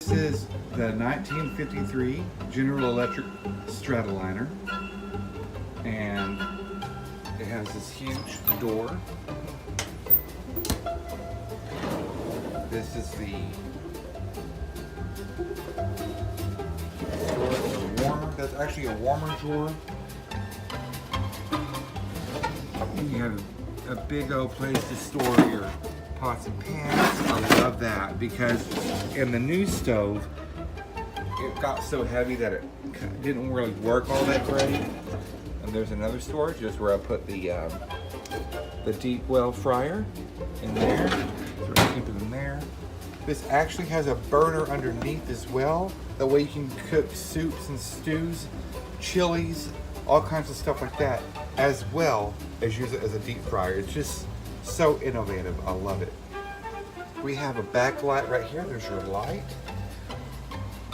This is the 1953 General Electric Stratoliner, and it has this huge door. This is the door for the warmer. That's actually a warmer drawer. You have a big old place to store your pots and pans. I love that because in the new stove, it got so heavy that it didn't really work all that great. And there's another storage just where I put the deep well fryer in there. So I keep it in there. This actually has a burner underneath as well. That way you can cook soups and stews, chilies, all kinds of stuff like that, as well as use it as a deep fryer. It's just so innovative. I love it. We have a backlight right here. There's your light.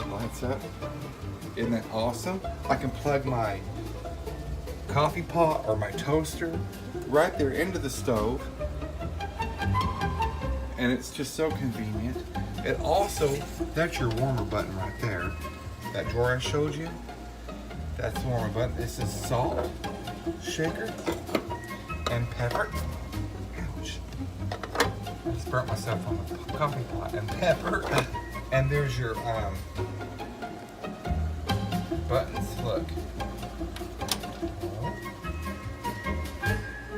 Lights up. Isn't that awesome? I can plug my coffee pot or my toaster right there into the stove. And it's just so convenient. It also, that's your warmer button right there. That drawer I showed you, that's the warmer button. This is salt, shaker, and pepper. Ouch. I just burnt myself on the coffee pot. And pepper. And there's your buttons, look.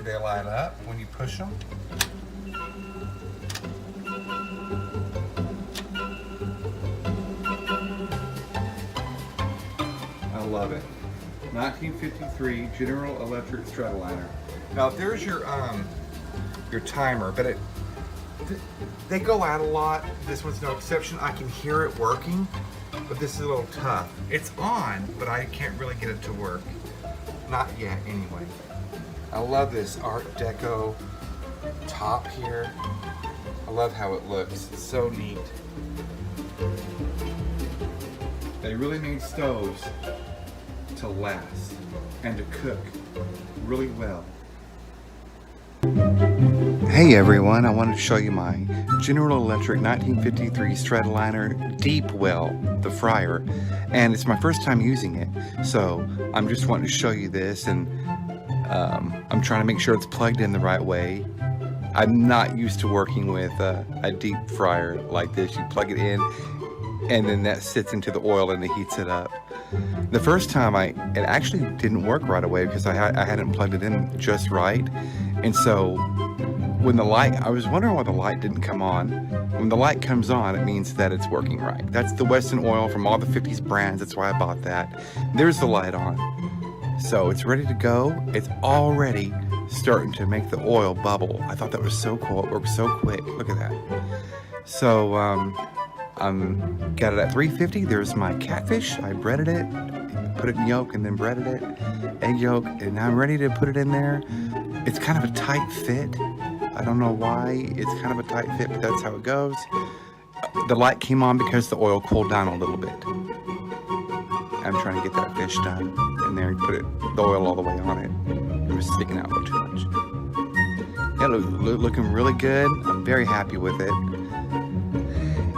They light up when you push them. I love it. 1953 General Electric Stratoliner. Now there's your timer, but they go out a lot. This one's no exception. I can hear it working, but this is a little tough. It's on, but I can't really get it to work. Not yet, anyway. I love this Art Deco top here. I love how it looks. It's so neat. They really made stoves to last and to cook really well. Hey everyone, I wanted to show you my General Electric 1953 Stratoliner Deep Well, the fryer, and it's my first time using it, so I'm just wanting to show you this, and I'm trying to make sure it's plugged in the right way. I'm not used to working with a deep fryer like this. You plug it in and then that sits into the oil and it heats it up. The first time it actually didn't work right away because I hadn't plugged it in just right. And so when the light, I was wondering why the light didn't come on. When the light comes on, it means that it's working right. That's the Western oil from all the 50s brands. That's why I bought that. There's the light on. So it's ready to go. It's already starting to make the oil bubble. I thought that was so cool. It worked so quick. Look at that. So I'm got it at 350. There's my catfish. I breaded it, put it in yolk, and then breaded it, egg yolk, and now I'm ready to put it in there. It's kind of a tight fit. I don't know why it's kind of a tight fit, but that's how it goes. The light came on because the oil cooled down a little bit. I'm trying to get that fish done in there. Put the oil all the way on it. It was sticking out a little too much. Yeah, looking really good. I'm very happy with it.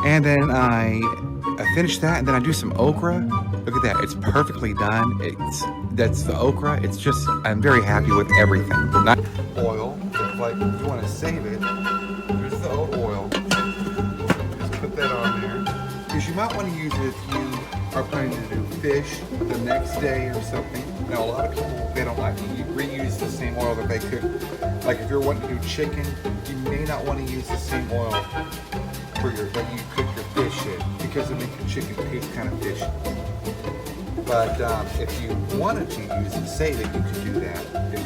And then I finish that, and then I do some okra. Look at that, it's perfectly done. That's the okra. It's just, I'm very happy with everything. Not oil, if like you want to save it, here's the oil. Just put that on there. Because you might want to use it if you are planning to do fish the next day or something. Now a lot of people, they don't like to reuse the same oil that they cook. Like if you're wanting to do chicken, you may not want to use the same oil that you cook your fish in, because it makes your chicken taste kind of fishy. But if you wanted to use it, save it, you could do that. If